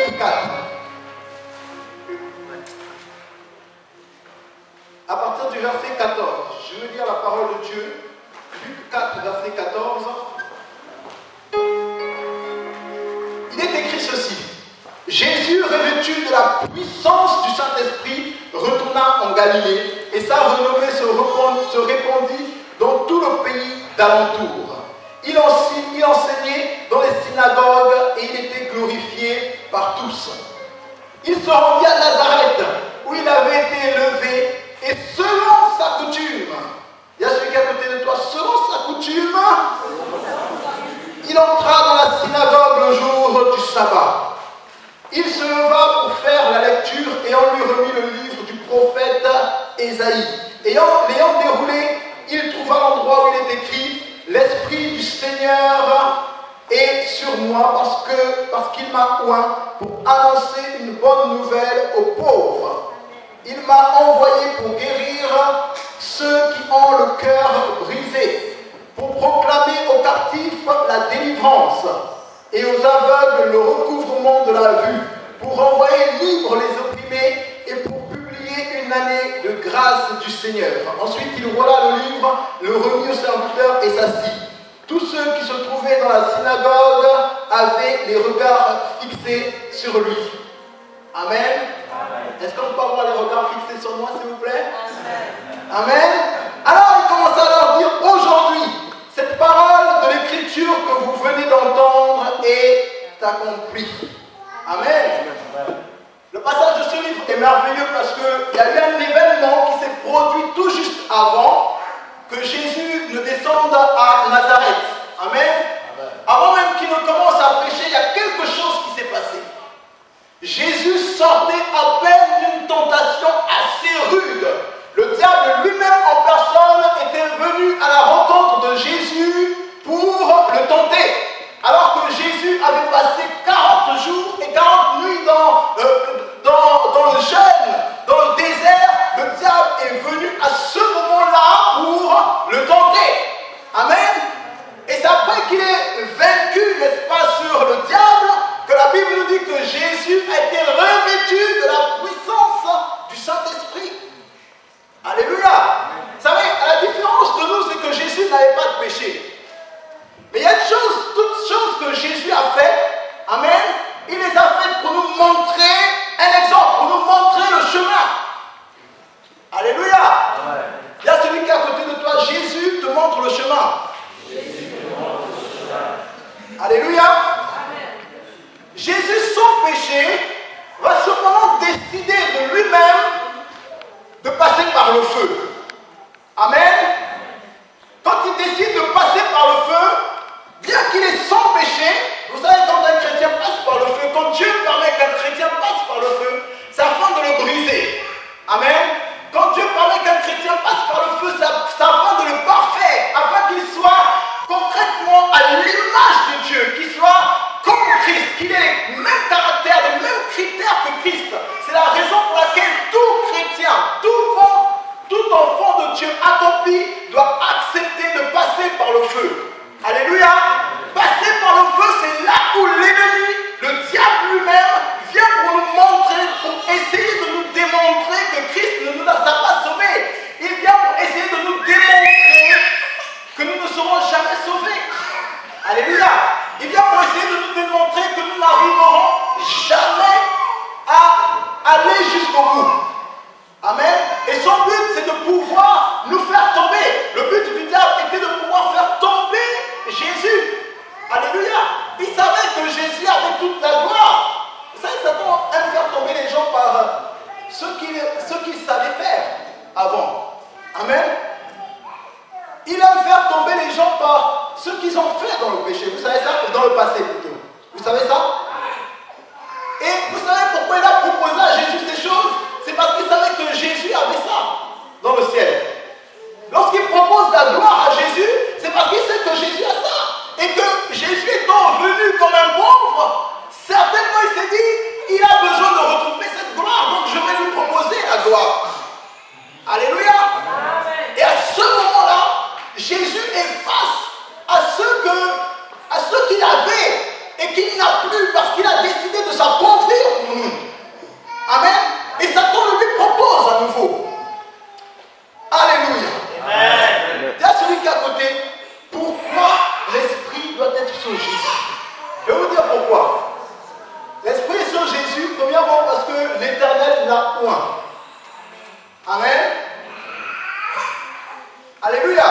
Luc 4. À partir du verset 14, je veux lire la parole de Dieu. Luc 4, verset 14. Il est écrit ceci. Jésus, revêtu de la puissance du Saint-Esprit, retourna en Galilée et sa renommée se répandit dans tout le pays d'alentour. Il enseignait dans les synagogues et il était glorifié par tous. Il se rendit à Nazareth où il avait été élevé et selon sa coutume, il y a celui qui est à côté de toi, selon sa coutume, il entra dans la synagogue le jour du sabbat. Il se leva pour faire la lecture et on lui remit le livre du prophète Ésaïe. L'ayant déroulé, il trouva l'endroit où il est écrit « L'Esprit du Seigneur est sur moi parce qu'il m'a oint pour annoncer une bonne nouvelle aux pauvres. Il m'a envoyé pour guérir ceux qui ont le cœur brisé, pour proclamer aux captifs la délivrance et aux aveugles le recouvrement de la vue, pour renvoyer libres les opprimés et pour publier une année de grâce du Seigneur. » Ensuite, il roula le livre, le remit au serviteur et s'assit. Tous ceux qui se trouvaient dans la synagogue avaient les regards fixés sur lui. Amen. Amen. Est-ce qu'on peut avoir les regards fixés sur moi, s'il vous plaît? Amen. Amen. Alors, il commence à leur dire, aujourd'hui, cette parole de l'Écriture que vous venez d'entendre est accomplie. Amen. Le passage de ce livre est merveilleux parce qu'il y a eu un événement qui s'est produit tout juste avant que Jésus ne descende à Nazareth. Amen. Avant même qu'il ne commence à prêcher, il y a quelque chose qui s'est passé. Jésus sortait à peine d'une tentation assez rude. Le diable lui-même en personne était venu à la rencontre de Jésus pour le tenter. Alors que Jésus avait passé 40 jours et 40 nuits dans le jeûne, dans le désert, le diable est venu à ce moment-là pour le tenter. Amen. Et c'est après qu'il est vaincu, n'est-ce pas, sur le diable, que la Bible nous dit que Jésus a été revêtu de la puissance du Saint-Esprit. Alléluia. Vous savez, la différence de nous, c'est que Jésus n'avait pas de péché. Mais il y a une chose, toutes choses que Jésus a fait, amen, il les a faites pour nous montrer un exemple, pour nous montrer le chemin. Alléluia. Amen. Il y a celui qui est à côté de toi, Jésus te montre le chemin. Jésus te montre le chemin. Alléluia. Amen. Jésus, sans péché, va cependant décider de lui-même de passer par le feu. Amen. Quand il décide de passer par le feu, bien qu'il est sans péché, vous savez, quand un chrétien passe par le feu, quand Dieu permet qu'un chrétien passe par le feu, c'est afin de le briser. Amen. Quand Dieu permet qu'un chrétien passe par le feu, c'est afin de le parfaire, afin qu'il soit concrètement à l'image de Dieu, qu'il soit comme Christ, qu'il ait les mêmes caractères, les mêmes critères que Christ. C'est la raison pour laquelle tout chrétien, tout enfant de Dieu accompli doit accepter de passer par le feu. Alléluia. Passer par le feu, c'est là où l'ennemi, le diable lui-même, vient pour nous montrer, pour essayer de nous démontrer que Christ ne nous a pas sauvés. Il vient pour essayer de nous démontrer que nous ne serons jamais sauvés. Alléluia. Il vient pour essayer de nous démontrer que nous n'arriverons jamais à aller jusqu'au bout. Amen. Et son but, c'est de pouvoir nous faire tomber. Le but du diable était de pouvoir faire tomber Jésus. Alléluia. Il savait que Jésus avait toute la gloire. Vous savez, Satan aime faire tomber les gens par ce qu'il savait faire avant. Amen. Il aime faire tomber les gens par ce qu'ils ont fait dans le péché. Vous savez ça? Dans le passé plutôt. Vous savez ça? Et vous savez pourquoi il a proposé à Jésus ces choses? C'est parce qu'il savait que Jésus avait ça dans le ciel. Lorsqu'il propose la gloire à Jésus, c'est parce qu'il sait que Jésus a ça. Et que Jésus étant venu comme un pauvre, certainement il s'est dit, il a besoin de retrouver cette gloire, donc je vais lui proposer la gloire. Alléluia. Amen. Et à ce moment-là, Jésus est face à ce qu'il avait et qu'il n'a plus parce l'Éternel l'a oint. Amen. Alléluia.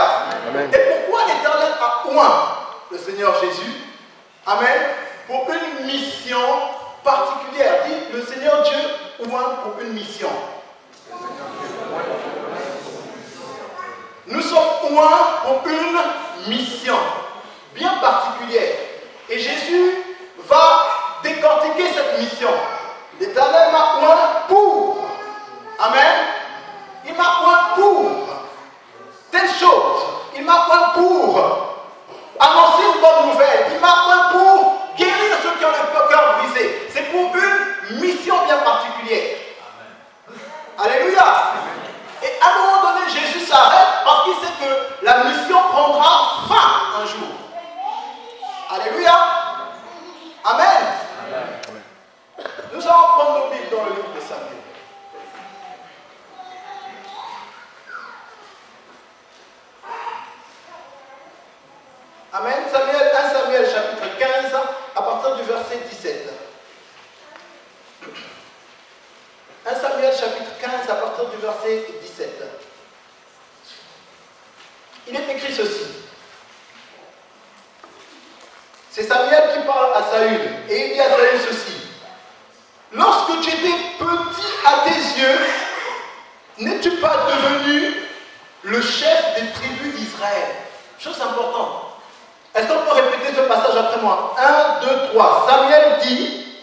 Amen. Et pourquoi l'Éternel a oint le Seigneur Jésus? Amen. Pour une mission particulière. Dit le Seigneur Dieu oint pour une mission. Nous sommes oints pour une mission bien particulière. Et Jésus va décortiquer cette mission. L'Éternel m'a oint pour. Amen. Il m'a oint pour telle chose. Il m'a oint pour annoncer une bonne nouvelle. Il m'a oint pour guérir ceux qui ont le cœur brisé. C'est pour une mission bien particulière. Amen. Alléluia. Et à un moment donné, Jésus s'arrête parce qu'il sait que la mission prendra fin un jour. Alléluia. Amen. Amen. Nous allons prendre nos Bibles dans le livre de Samuel. Amen. 1 Samuel chapitre 15 à partir du verset 17. 1 Samuel chapitre 15 à partir du verset 17. Il est écrit ceci. C'est Samuel qui parle à Saül. Et il dit à Saül ceci. Lorsque tu étais petit à tes yeux, n'es-tu pas devenu le chef des tribus d'Israël? Chose importante. Est-ce qu'on peut répéter ce passage après moi? 1, 2, 3. Samuel dit.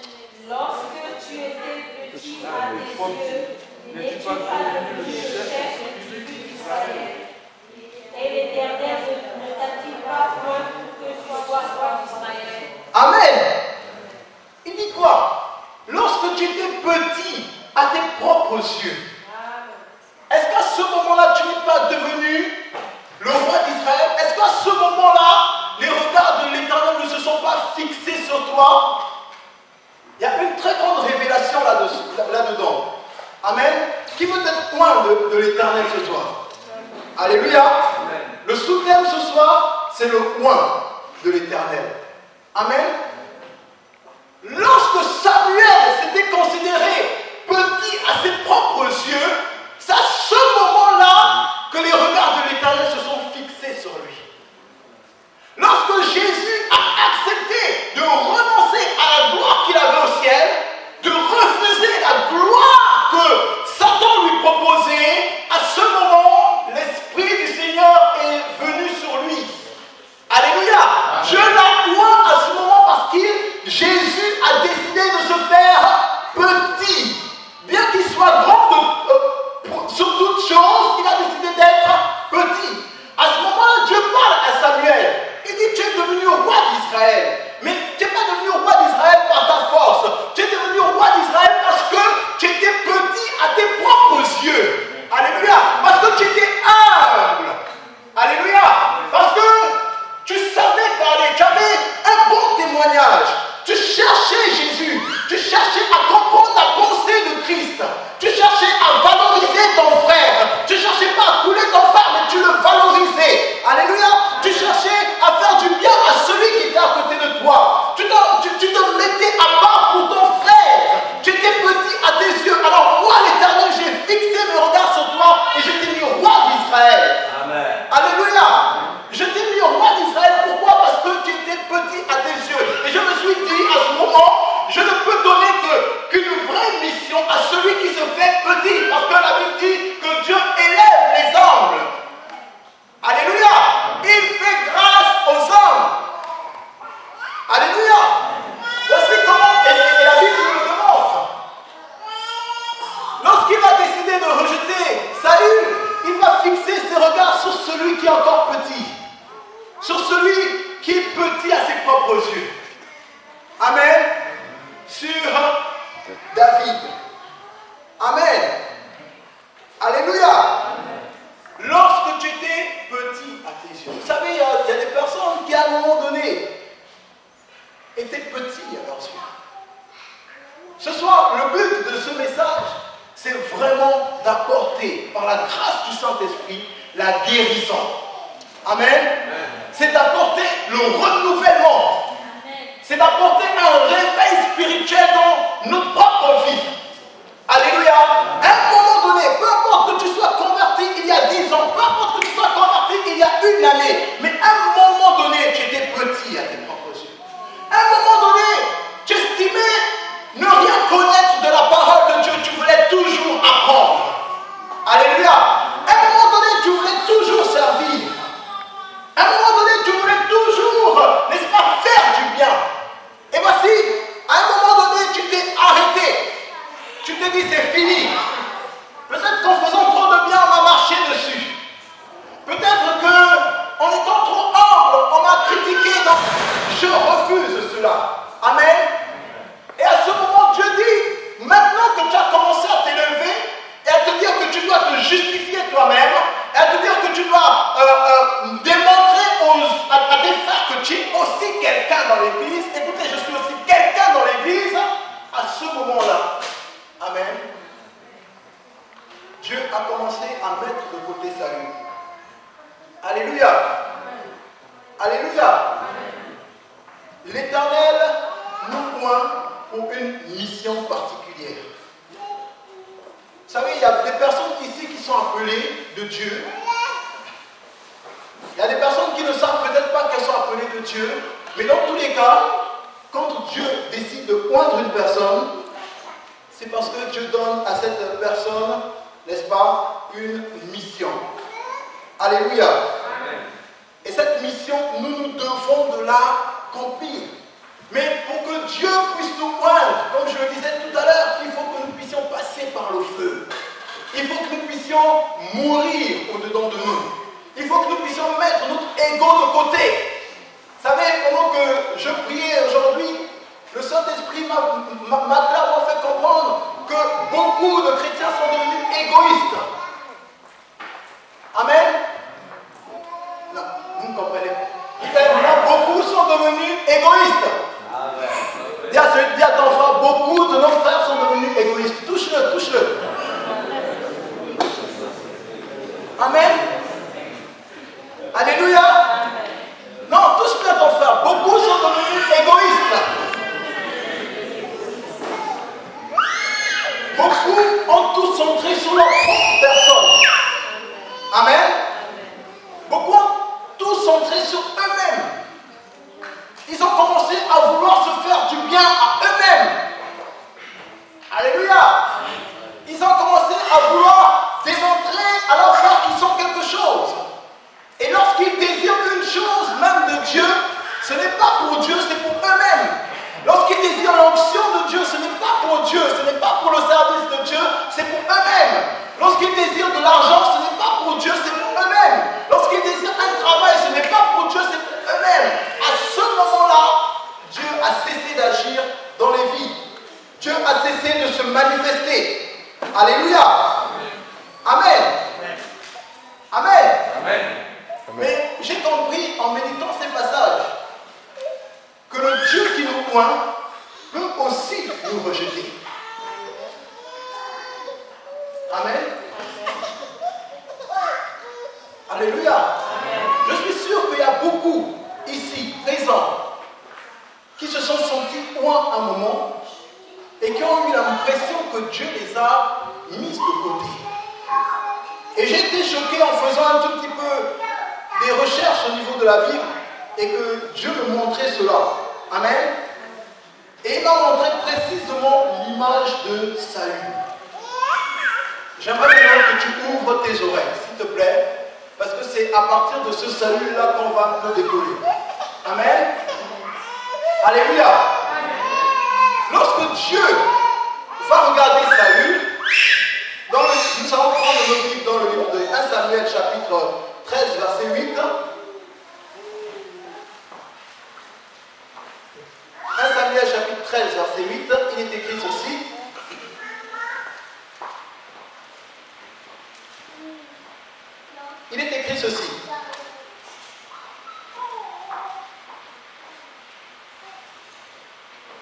Lorsque tu étais petit à tes yeux, n'es-tu pas devenu le chef des tribus d'Israël? Et l'Éternel ne t'a-t-il pas point pour que sois roi d'Israël? Amen. Il dit quoi? Lorsque tu étais petit à tes propres yeux, est-ce qu'à ce moment-là, tu n'es pas devenu le roi d'Israël? Est-ce qu'à ce moment-là, les regards de l'Éternel ne se sont pas fixés sur toi? Il y a une très grande révélation là-dedans. Amen. Qui veut être loin de l'Éternel ce soir? Alléluia. Amen. Le sous-thème ce soir, c'est le loin de l'Éternel. Amen. Lorsque Samuel s'était considéré petit à ses propres yeux, c'est à ce moment-là que les regards de l'Éternel se sont fixés sur lui. Lorsque Jésus a accepté de renoncer à la gloire qu'il avait au ciel, de refuser la gloire que Satan lui proposait, à ce moment, l'Esprit du Seigneur est venu sur lui. Alléluia. Je l'appointe à ce moment parce que Jésus a décidé de se faire petit. Bien qu'il soit grand sur toutes choses, il a décidé d'être petit. À ce moment-là, Dieu parle à Samuel. Il dit, tu es devenu roi d'Israël. Mais tu n'es pas devenu roi d'Israël par ta force. Tu es devenu roi d'Israël parce que tu étais petit à tes propres yeux. Alléluia. Parce que tu étais humble. Alléluia. Parce que tu savais parler. Tu avais un bon témoignage. Tu cherchais Jésus. Tu cherchais à comprendre la pensée de Christ. Tu cherchais à valoriser ton frère. Tu ne cherchais pas à couler ton frère, mais tu le valorisais. Alléluia. Tu cherchais à faire du bien à celui qui était à côté de toi. Tu te mettais à part pour ton frère. Tu étais petit à tes yeux. Alors moi, l'Éternel, j'ai fixé mes regards sur toi et je t'ai mis roi d'Israël. Amen. Alléluia. Je t'ai mis roi d'Israël. Pourquoi? Parce que tu étais petit à tes yeux. Et je me suis dit à ce moment, je ne peux donner qu'une vraie mission à celui qui se fait petit. Parce que la Bible dit que Dieu élève les humbles. Alléluia. Il fait grâce aux hommes. Alléluia. Voici comment, et la Bible nous le démontre. Lorsqu'il a décidé de rejeter Saül, il va fixer ses regards sur celui qui est encore petit. Sur celui qui est petit à ses propres yeux. Amen. Sur David. Amen. Alléluia. Lorsque tu étais petit à tes yeux. Vous savez, il y a des personnes qui, à un moment donné, étaient petits à leurs yeux. Ce soir, le but de ce message, c'est vraiment d'apporter, par la grâce du Saint-Esprit, la guérison. Amen. C'est d'apporter le renouvellement. C'est d'apporter un réveil spirituel dans notre propre vie. te dis c'est fini. Peut-être qu'en faisant trop de bien, on a marché dessus. Peut-être qu'en étant trop humble, on m'a critiqué. Donc, je refuse cela. Amen. Et à ce moment, Dieu dit, maintenant que tu as commencé à t'élever et à te dire que tu dois te justifier toi-même, et à te dire que tu dois démontrer à tes frères que tu es aussi quelqu'un dans l'église. Écoutez, je suis aussi quelqu'un dans l'église. À ce moment-là, amen, Dieu a commencé à mettre de côté salut. Alléluia. Alléluia. L'Éternel nous pointe pour une mission particulière. Vous savez, il y a des personnes ici qui sont appelées de Dieu. Il y a des personnes qui ne savent peut-être pas qu'elles sont appelées de Dieu. Mais dans tous les cas, quand Dieu décide de oindre une personne, c'est parce que Dieu donne à cette personne, n'est-ce pas, une mission. Alléluia. Amen. Et cette mission, nous devons de l'accomplir. Mais pour que Dieu puisse nous oindre, comme je le disais tout à l'heure, il faut que nous puissions passer par le feu. Il faut que nous puissions mourir au-dedans de nous. Il faut que nous puissions mettre notre ego de côté. Vous savez, pendant que je priais aujourd'hui, le Saint-Esprit m'a clairement fait comprendre que beaucoup de chrétiens sont devenus égoïstes. Amen. Non, vous ne comprenez pas. Beaucoup sont devenus égoïstes. Dis à ton frère, beaucoup de nos frères sont devenus égoïstes. Touche-le, touche-le. Amen. Alléluia. Non, touche-le à ton frère. Beaucoup sont devenus égoïstes. Beaucoup ont tout centré sur leur propre personne. Amen. Beaucoup ont tout centré sur eux-mêmes. Ils ont commencé à vouloir se faire du bien à eux-mêmes. Alléluia. Ils ont commencé à vouloir démontrer à leurs frères qu'ils sont quelque chose. Et lorsqu'ils désirent une chose même de Dieu, ce n'est pas pour Dieu, c'est pour eux-mêmes. Lorsqu'ils désirent l'onction de Dieu, ce n'est pas pour Dieu, ce n'est pas pour le service de Dieu, c'est pour eux-mêmes. Lorsqu'ils désirent de l'argent, ce n'est pas pour Dieu, c'est pour eux-mêmes. Lorsqu'ils désirent un travail, ce n'est pas pour Dieu, c'est pour eux-mêmes. À ce moment-là, Dieu a cessé d'agir dans les vies. Dieu a cessé de se manifester. Alléluia. Amen. Amen. Amen. Mais j'ai compris en méditant ces passages que le Dieu qui nous oint peut aussi nous rejeter. Amen. Alléluia. Amen. Je suis sûr qu'il y a beaucoup ici, présents, qui se sont sentis oints un moment et qui ont eu l'impression que Dieu les a mis de côté. Et j'ai été choqué en faisant un tout petit peu des recherches au niveau de la Bible et que Dieu me montrait cela. Amen. Et il m'a montré précisément l'image de Saül. J'aimerais maintenant que tu ouvres tes oreilles, s'il te plaît, parce que c'est à partir de ce Saül-là qu'on va nous décoller. Amen. Alléluia. Lorsque Dieu va regarder Saül, nous allons prendre le livre dans le livre de 1 Samuel chapitre 13 verset 8. 1 Samuel chapitre 13 verset 8, il est écrit ceci. Il est écrit ceci.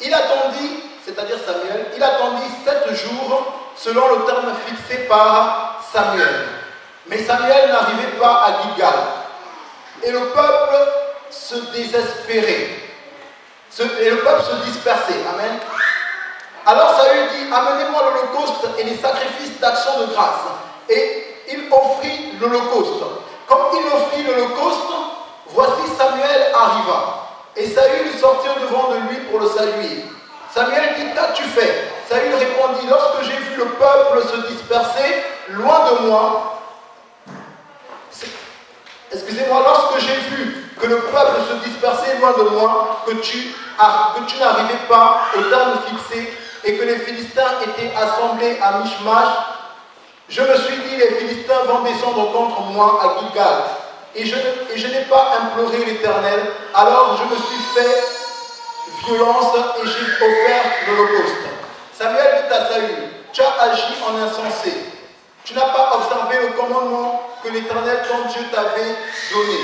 Il attendit, c'est-à-dire Samuel, il attendit 7 jours selon le terme fixé par Samuel. Mais Samuel n'arrivait pas à Gilgal. Et le peuple se désespérait. Et le peuple se dispersait. Amen. Alors Saül dit, amenez-moi l'holocauste et les sacrifices d'action de grâce. Et il offrit l'holocauste. Comme il offrit l'holocauste, voici Samuel arriva. Et Saül sortit devant de lui pour le saluer. Samuel dit, qu'as-tu fait? Saül répondit, lorsque j'ai vu le peuple se disperser loin de moi, excusez-moi, lorsque j'ai vu que le peuple se dispersait loin de moi, que tu n'arrivais pas au terme fixé et que les Philistins étaient assemblés à Michmash, je me suis dit, les Philistins vont descendre contre moi à Gilgal. Et je n'ai pas imploré l'Éternel, alors je me suis fait violence et j'ai offert l'holocauste. Samuel dit à Saül, tu as agi en insensé. Tu n'as pas observé le commandement que l'Éternel, ton Dieu, t'avait donné.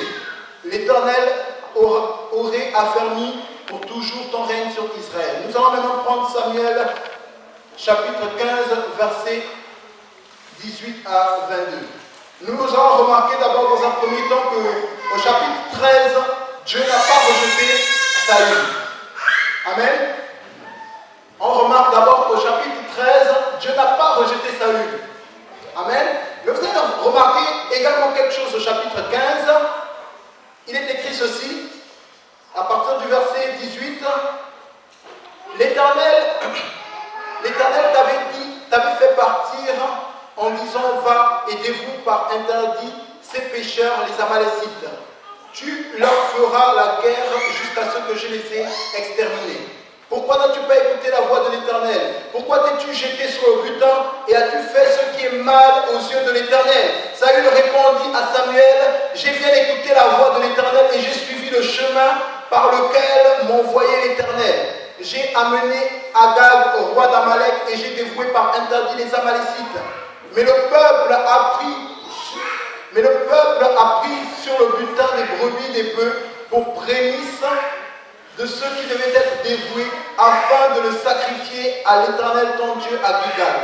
L'Éternel aurait affermi pour toujours ton règne sur Israël. Nous allons maintenant prendre Samuel, chapitre 15, versets 18 à 22. Nous allons remarquer d'abord dans un premier temps qu'au chapitre 13, Dieu n'a pas rejeté Saül. Amen. On remarque d'abord qu'au chapitre 13, Dieu n'a pas rejeté Saül. Amen. Mais vous allez remarquer également quelque chose au chapitre 15. Il est écrit ceci, à partir du verset 18. L'Éternel t'avait fait partir en disant, va et dévoue par interdit ces pécheurs, les Amalécites. Tu leur feras la guerre jusqu'à ce que je les ai exterminés. Pourquoi n'as-tu pas écouté la voix de l'Éternel? Pourquoi t'es-tu jeté sur le butin et as-tu fait ce qui est mal aux yeux de l'Éternel? Saül répondit à Samuel, j'ai bien écouté la voix de l'Éternel et j'ai suivi le chemin par lequel m'envoyait l'Éternel. J'ai amené Agag au roi d'Amalek et j'ai dévoué par interdit les Amalécites. Mais le peuple a pris sur le butin des brebis des bœufs pour prémisse de ceux qui devaient être dévoués afin de le sacrifier à l'Éternel ton Dieu à Gilgal.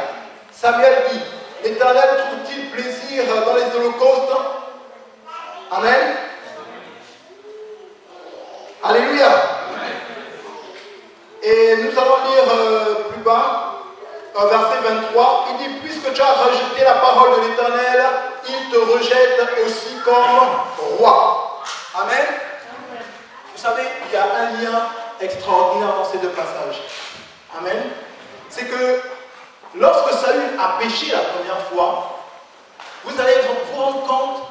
Samuel dit, l'Éternel trouve-t-il plaisir dans les holocaustes? Amen. Alléluia. Et nous allons lire plus bas, verset 23, il dit, puisque tu as rejeté la parole de l'Éternel, il te rejette aussi comme roi. Amen. Vous savez, il y a un lien extraordinaire dans ces deux passages. Amen. C'est que lorsque Saül a péché la première fois, vous allez vous rendre compte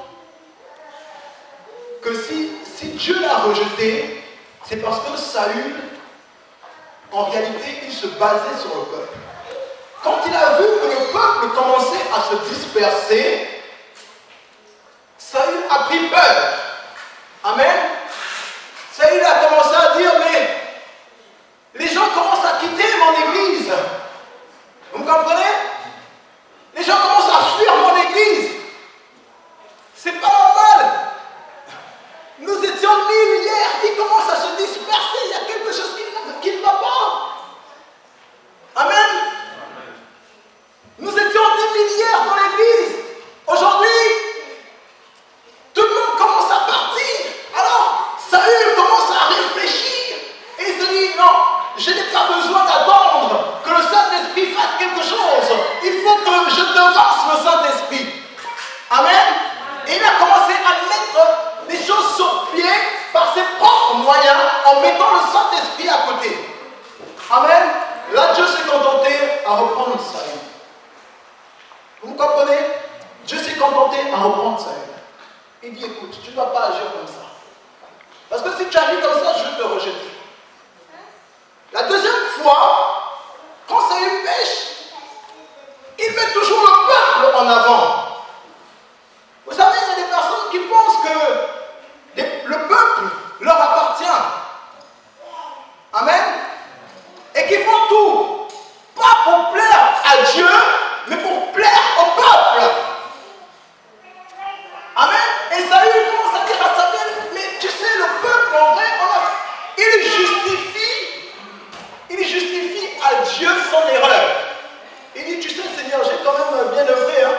que si Dieu l'a rejeté, c'est parce que Saül, en réalité, il se basait sur le peuple. Quand il a vu que le peuple commençait à se disperser, Saül a pris peur. Amen. Saül a commencé à dire, mais les gens commencent à quitter mon église. Vous me comprenez? Les gens commencent à fuir mon église. C'est pas normal. Nous étions 1000 hier, ils commencent à se disperser. Il y a quelque chose qui ne va pas. Amen. Nous étions 10 000 hier dans l'église. Aujourd'hui, tout le monde commence à partir. Alors, Saül commence à réfléchir. Et il se dit, non, je n'ai pas besoin d'attendre que le Saint-Esprit fasse quelque chose. Il faut que je devance le Saint-Esprit. Amen. Et il a commencé à mettre des choses sur pied par ses propres moyens en mettant le Saint-Esprit à côté. Amen. Là, Dieu s'est contenté à reprendre Saül. Vous comprenez? Dieu s'est contenté à reprendre Saül. Il dit, écoute, tu ne dois pas agir comme ça. Parce que si tu agis comme ça, je vais te rejeter. La deuxième fois, quand Saül pêche, il met toujours le peuple en avant. Vous savez, il y a des personnes qui pensent que le peuple leur appartient. Amen. Et qui font tout, pas pour plaire à Dieu, mais pour plaire au peuple. Amen. Et Saül commence à dire à Samuel, mais tu sais, le peuple, en vrai, il justifie à Dieu son erreur. Il dit, tu sais, Seigneur, j'ai quand même bien œuvré. Hein.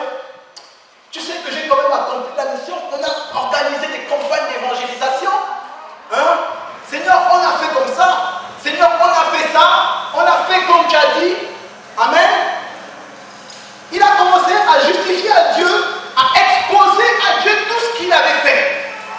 Tu sais que j'ai quand même accompli la mission. On a organisé des campagnes d'évangélisation. Hein. Seigneur, on a fait comme ça. Seigneur, on a fait ça. On a fait comme tu as dit. Amen. Il a commencé à justifier à Dieu, à exposer à Dieu tout ce qu'il avait fait.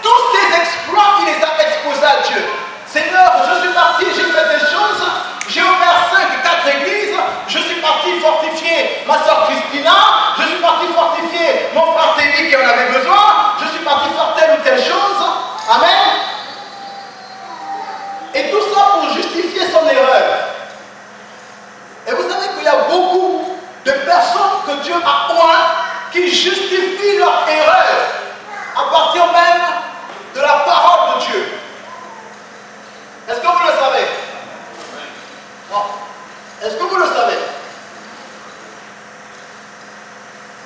Tous ses exploits, il les a exposés à Dieu. Seigneur, je suis parti, j'ai fait des choses. J'ai ouvert 4 églises. Je suis parti fortifier ma soeur Christina. Je suis parti fortifier mon frère Teddy qui en avait besoin. Je suis parti faire telle ou telle chose. Amen. Et tout ça pour justifier son erreur. Et vous de personnes que Dieu a oint qui justifient leur erreur à partir même de la parole de Dieu. Est-ce que vous le savez? Non. Est-ce que vous le savez?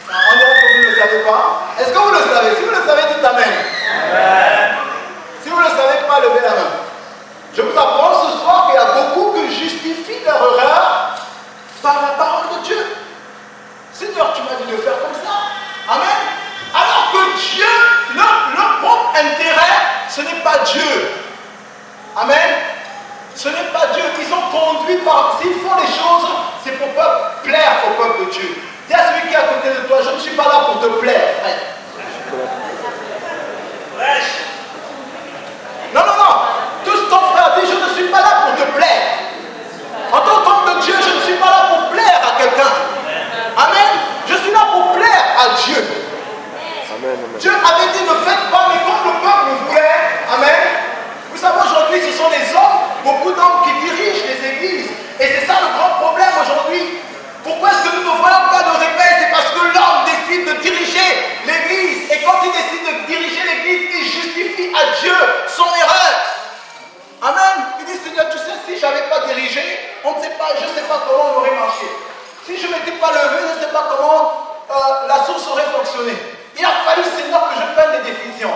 On dirait que vous ne le savez pas. Est-ce que vous le savez? Si vous le savez, dites Amen. Amen. Si vous ne le savez pas, levez la main. Je vous apprends ce soir qu'il y a beaucoup qui justifient leur erreur par la parole de Dieu. Seigneur, tu m'as dit de faire comme ça. Amen. Alors que Dieu, leur propre intérêt, ce n'est pas Dieu. Amen. Ce n'est pas Dieu. Ils sont conduits par... S'ils font les choses, c'est pour plaire au peuple de Dieu. Dis à celui qui est à côté de toi, je ne suis pas là pour te plaire, frère. Non, non, non. Tous ton frère dit, je ne suis pas là pour te plaire. En tant qu'homme de Dieu, je ne suis pas là pour plaire à quelqu'un. Amen. Je suis là pour plaire à Dieu. Amen. Dieu avait dit, ne faites pas, mais comme le peuple voulait. Amen. Vous savez, aujourd'hui, ce sont les hommes, beaucoup d'hommes qui dirigent les églises. Et c'est ça le grand problème aujourd'hui. Pourquoi est-ce que nous ne voyons pas de réveil? C'est parce que l'homme décide de diriger l'église. Et quand il décide de diriger l'église, il justifie à Dieu son erreur. Amen. Il dit, Seigneur, tu sais, si je n'avais pas dirigé, on ne sait pas, je ne sais pas comment on aurait marché. Si je ne m'étais pas levé, je ne sais pas comment la source aurait fonctionné. Il a fallu, Seigneur, que je prenne des décisions.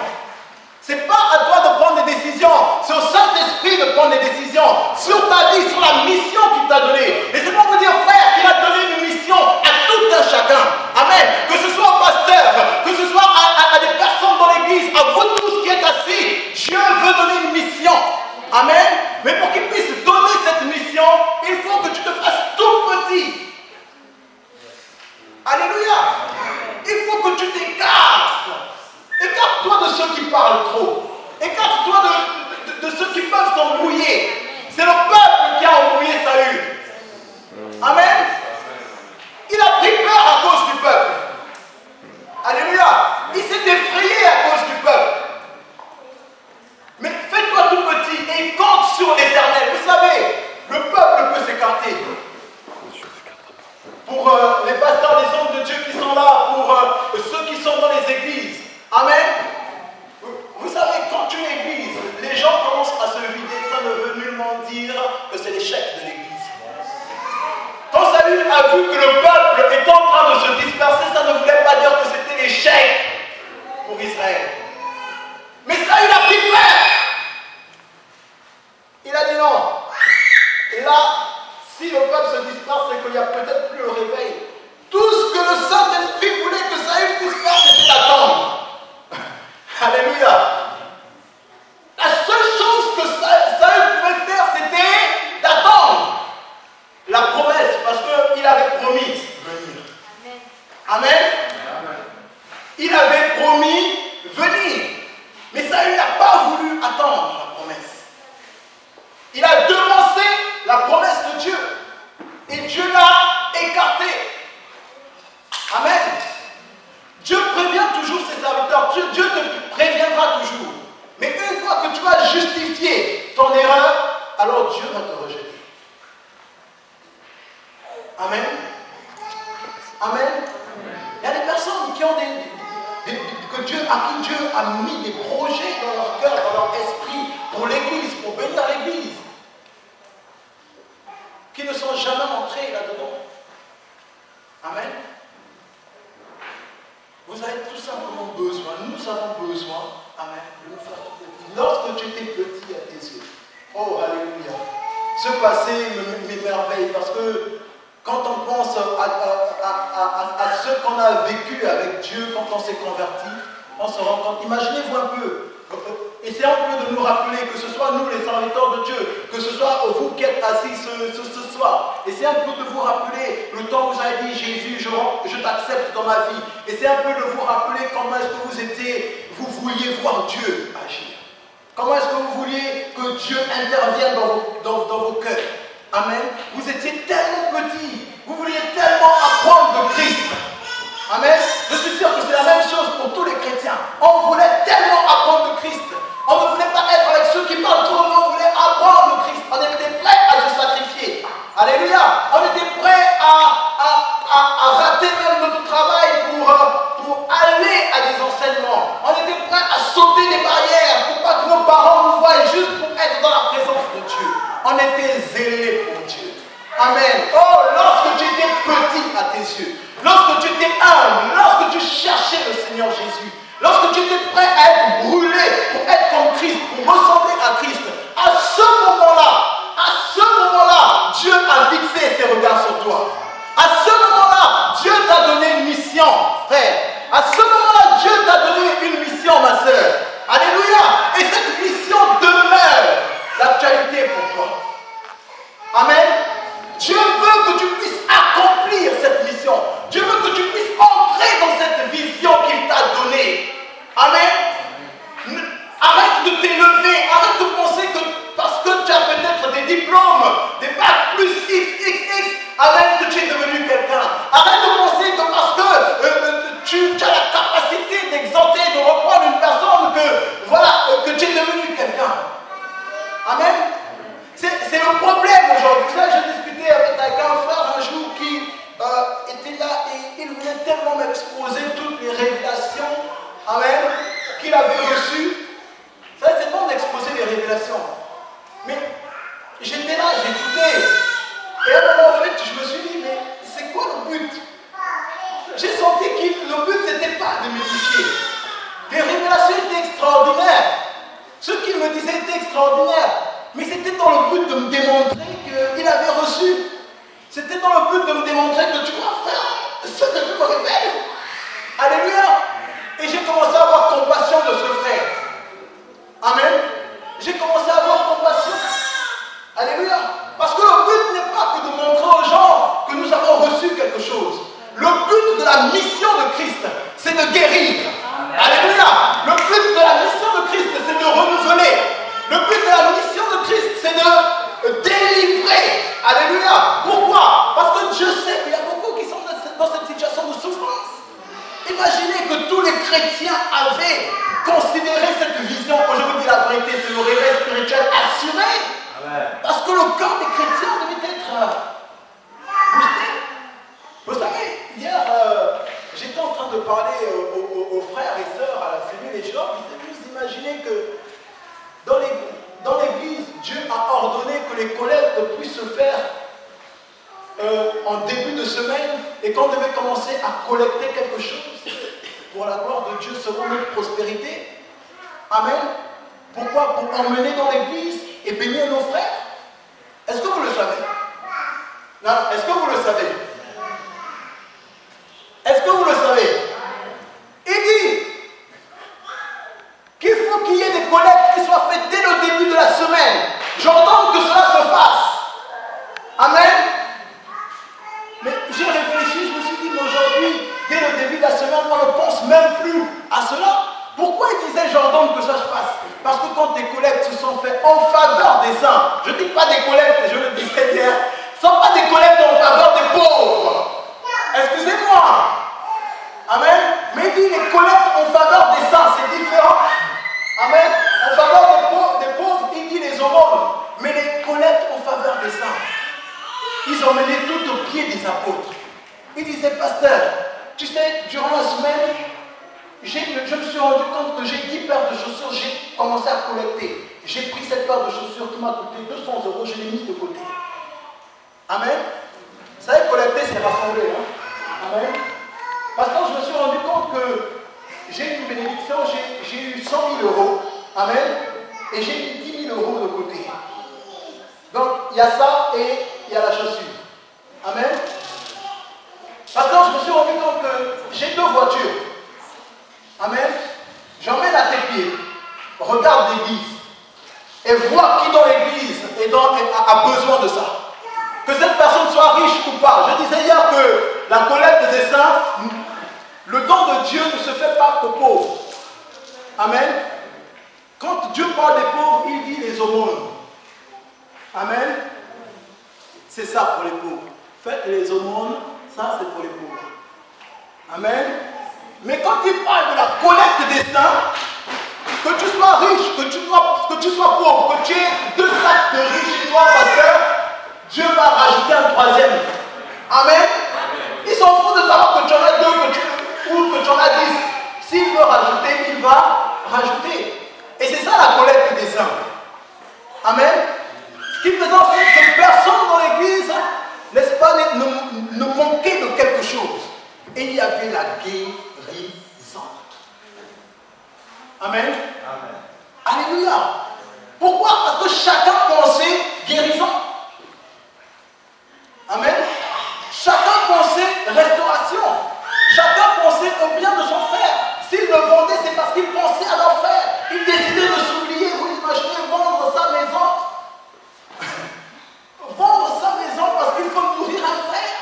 Ce n'est pas à toi de prendre des décisions, c'est au Saint-Esprit de prendre des décisions sur ta vie, sur la mission qu'il t'a donnée. Et c'est pour vous dire, frère, qu'il a donné une mission à tout un chacun. Amen. Que ce soit au pasteur, que ce soit à des personnes dans l'église, à vous tous qui êtes assis, Dieu veut donner une mission. Amen. Mais pour qu'il puisse donner cette mission, il faut que tu te fasses tout petit. Alléluia. Il faut que tu t'écartes. Écarte-toi de ceux qui parlent trop. Écarte-toi de ceux qui peuvent t'embrouiller. C'est le peuple qui a embrouillé Saül. Amen. Il a pris peur à cause du peuple. Alléluia. Il s'est effrayé à cause du peuple. Mais fais-toi tout petit et compte sur l'Éternel. Vous savez, le peuple peut s'écarter. Pour les pasteurs des hommes de Dieu qui sont là, pour ceux qui sont dans les églises. Amen. Vous savez, quand une église, les gens commencent à se vider, ça ne veut nullement dire que c'est l'échec de l'église. Quand Saül a vu que le peuple est en train de se disperser, ça ne voulait pas dire que c'était l'échec pour Israël. Mais Saül a pris peur. Il a dit non. Et là, si le peuple se disperse, c'est qu'il n'y a peut-être plus le réveil. Tout ce que le Saint-Esprit voulait que Saül puisse faire, c'était d'attendre. Alléluia. La seule chose que Saül pouvait faire, c'était d'attendre la promesse, parce qu'il avait promis venir. Amen. Amen. Il avait promis venir. Mais Saül n'a pas voulu attendre la promesse. Il a devancé la promesse de Dieu. Et Dieu l'a écarté. Amen. Dieu prévient toujours ses serviteurs. Dieu te préviendra toujours. Mais une fois que tu as justifié ton erreur, alors Dieu va te rejeter. Amen. Amen. Il y a des personnes qui ont à qui Dieu a mis des projets dans leur cœur, dans leur esprit, pour l'église, pour bénir l'église, qui ne sont jamais entrés là-dedans. Amen. Vous avez tout simplement besoin, nous avons besoin, amen, de nous faire tout petit. Lorsque tu étais petit à tes yeux, oh, alléluia, ce passé m'émerveille parce que quand on pense à ce qu'on a vécu avec Dieu, quand on s'est converti, on se rend compte, imaginez-vous un peu, essayez un peu de nous rappeler, que ce soit nous les serviteurs de Dieu, que ce soit vous qui êtes assis ce soir, essayez un peu de vous rappeler le temps où vous avez dit Jésus, je t'accepte dans ma vie, essayez un peu de vous rappeler comment est-ce que vous vouliez voir Dieu agir, comment est-ce que vous vouliez que Dieu intervienne dans vos cœurs. Amen. Vous étiez tellement petits, vous vouliez tellement apprendre de Christ. Amen. Je suis sûr que c'est la même chose pour tous les chrétiens. On voulait tellement apprendre de Christ. On ne voulait pas être avec ceux qui parlent trop, on voulait apprendre de Christ. On était prêts à se sacrifier. Alléluia. On était prêts à lorsque tu étais humble, lorsque tu cherchais le Seigneur Jésus, lorsque tu étais prêt à être brûlé pour être comme Christ, pour ressembler à Christ, à ce moment-là, Dieu a fixé ses regards sur toi. À ce moment-là, Dieu t'a donné une mission, frère. À ce moment-là, Dieu t'a donné une mission, ma soeur. Alléluia. Et cette mission demeure d'actualité pour toi. Amen. Dieu veut que tu puisses accomplir cette mission. Dieu veut que tu puisses entrer dans cette vision qu'il t'a donnée. Amen. Arrête de t'élever. Arrête de penser que parce que tu as peut-être des diplômes, des bacs plus XXX, amen, que tu es devenu quelqu'un. Arrête de penser que parce que tu as la capacité d'exalter, de reprendre une personne, que tu es devenu quelqu'un. Amen. C'est le problème aujourd'hui. Ça, j'ai discuté avec un frère un jour qui était là et il voulait tellement m'exposer toutes les révélations, amen, qu'il avait reçues. Ça, c'est bon d'exposer les révélations. Mais j'étais là, j'écoutais. Et à un moment, en fait, je me suis dit, mais c'est quoi le but? J'ai senti que le but, c'était pas de m'édifier. Les révélations étaient extraordinaires. Ce qu'il me disait était extraordinaire. Mais c'était dans le but de me démontrer qu'il avait reçu. C'était dans le but de me démontrer que tu vois, frère, ce que Dieu me révèle. Alléluia. Et j'ai commencé à avoir compassion de ce frère. Amen. J'ai commencé à avoir compassion. Alléluia. Parce que le but n'est pas que de montrer aux gens que nous avons reçu quelque chose. Le but de la mission de Christ, c'est de guérir. Alléluia. Le but de la mission de Christ, c'est de renouveler. Le but de la mission de Christ, c'est de délivrer. Alléluia. Pourquoi? Parce que Dieu sait qu'il y a beaucoup qui sont dans cette situation de souffrance. Imaginez que tous les chrétiens avaient considéré cette vision. Je vous dis la vérité, c'est le réveil spirituel assuré. Parce que le cœur des chrétiens devait être boosté. Vous savez, hier, j'étais en train de parler aux frères et sœurs à la cellule des gens. Vous imaginez que dans l'église, Dieu a ordonné que les collectes puissent se faire en début de semaine, et qu'on devait commencer à collecter quelque chose pour la gloire de Dieu selon notre prospérité. Amen. Pourquoi? Pour emmener dans l'église et bénir nos frères. Est-ce que vous le savez? Non, est-ce que vous le savez? Est-ce que vous le savez? Il dit qu'il faut qu'il y ait des collectes qui soient faites dès le début de la semaine. J'entends que cela se fasse. Amen. Mais j'ai réfléchi, je me suis dit, mais aujourd'hui, dès le début de la semaine, on ne pense même plus à cela. Pourquoi il disait j'ordonne que ça se fasse? Parce que quand des collectes se sont faites en faveur des saints, je ne dis pas des collectes, je le disais hier, ce ne sont pas des collectes en faveur des pauvres. Excusez-moi. Amen. Mais il dit les collectes en faveur des saints, c'est différent. Amen. En faveur des pauvres, il dit les aumônes. Mais les collectes en faveur des saints, ils ont mené tout au pied des apôtres. Il disait, pasteur, tu sais, durant la semaine, je me suis rendu compte que j'ai 10 paires de chaussures, j'ai commencé à collecter. J'ai pris cette paire de chaussures qui m'a coûté 200 €, je l'ai mise de côté. Amen. Vous savez, collecter, c'est rassembler. Hein? Amen. Parce que je me suis rendu compte que j'ai eu une bénédiction, j'ai eu 100 000 €. Amen. Et j'ai mis 10 000 € de côté. Donc, il y a ça et il y a la chaussure. Amen. Parce que je me suis rendu compte que j'ai 2 voitures. Amen. J'emmène à tes pieds. Regarde l'église. Et vois qui dans l'église a besoin de ça. Que cette personne soit riche ou pas. Je disais hier que la collecte des saints, le don de Dieu ne se fait pas qu'aux pauvres. Amen. Quand Dieu parle des pauvres, il dit les aumônes. Amen. C'est ça pour les pauvres. Faites les aumônes, ça c'est pour les pauvres. Amen. Mais quand il parle de la collecte des saints, que tu sois riche, que tu sois pauvre, que tu aies 2 sacs de riches chez toi, pasteur, Dieu va rajouter un 3e. Amen. Il s'en fout de savoir que tu en as 2 ou que tu en as 10. S'il veut rajouter, il va rajouter. Et c'est ça la collecte des saints. Amen. Ce qui faisait en sorte que personne dans l'église, n'est-ce pas, ne manquait de quelque chose. Et il y avait la guérison. Amen. Amen. Alléluia. Pourquoi? Parce que chacun pensait guérison. Amen. Chacun pensait restauration. Chacun pensait au bien de son frère. S'il le vendait, c'est parce qu'il pensait à leur frère. Il décidait de s'oublier. Vous imaginez vendre sa maison? Vendre sa maison parce qu'il faut nourrir un frère.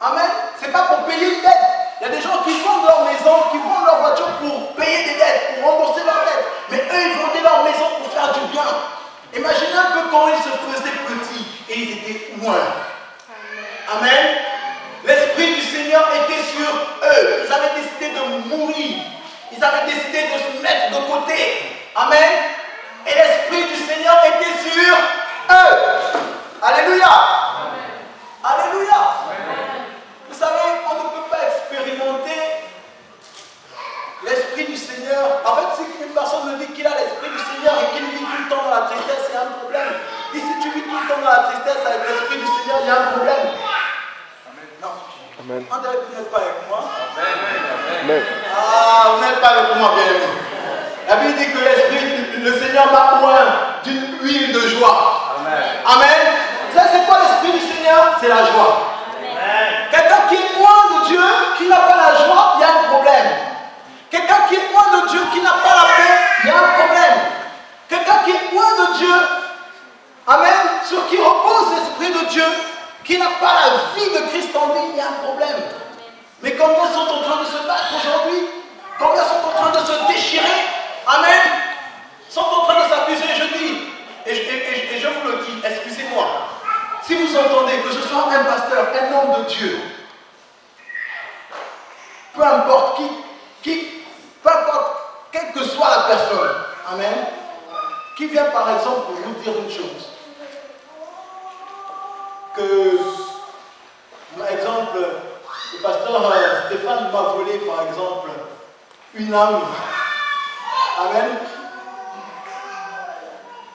Amen. C'est pas pour payer une dette. Il y a des gens qui vendent leur maison, qui vendent leur voiture pour payer des dettes, pour rembourser leurs dettes. Mais eux, ils vendaient leur maison pour faire du bien. Imaginez un peu quand ils se faisaient petits et ils étaient loin. Amen. L'Esprit du Seigneur était sur eux. Ils avaient décidé de mourir. Ils avaient décidé de se mettre de côté. Amen. Et l'Esprit du Seigneur était sur eux. Alléluia. Amen. Alléluia. Amen. Vous savez, on ne peut pas expérimenter l'Esprit du Seigneur. En fait, si une personne me dit qu'il a l'Esprit du Seigneur et qu'il vit tout le temps dans la tristesse, c'est un problème. Et si tu vis tout le temps dans la tristesse avec l'Esprit du Seigneur, il y a un problème. Non. Amen. On dirait que vous n'êtes pas avec moi. Amen. Ah, vous n'êtes pas avec moi, bien aimé. La Bible dit que le Seigneur m'a oint d'une huile de joie. Amen. Amen. Ça, c'est quoi l'Esprit du Seigneur? C'est la joie. Quelqu'un qui est loin de Dieu, qui n'a pas la joie, il y a un problème. Quelqu'un qui est loin de Dieu, qui n'a pas la paix, il y a un problème. Quelqu'un qui est loin de Dieu, amen, sur qui repose l'Esprit de Dieu, qui n'a pas la vie de Christ en lui, il y a un problème. Mais combien sont en train de se battre aujourd'hui? Combien sont en train de se déchirer? Amen. Sont en train de s'accuser, je dis, et je vous le dis, excusez-moi. Si vous entendez que ce soit un pasteur, un homme de Dieu, peu importe peu importe, quelle que soit la personne, amen, qui vient par exemple pour vous dire une chose, que, par exemple, le pasteur Stéphane m'a volé, par exemple, une âme, amen,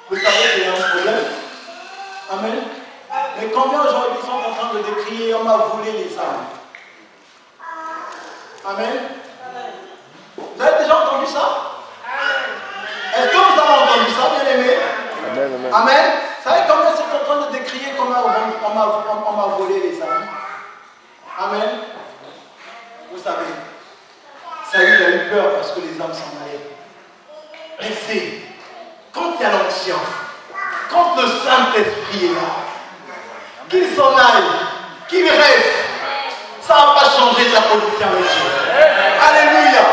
vous savez qu'il y a un problème, amen. Mais combien aujourd'hui sont en train de décrier, on m'a volé les âmes? Amen. Vous avez déjà entendu ça? Est-ce que vous avez entendu ça, bien aimé? Amen. Amen. Vous savez combien sont en train de décrier comment on m'a volé les âmes? Amen. Vous savez, Saül a eu peur parce que les âmes s'en allaient. Restez. Quand il y a l'onction, quand le Saint-Esprit est là, qu'il s'en aille, qu'il reste, ça ne va pas changer ta politique avec Dieu. Alléluia.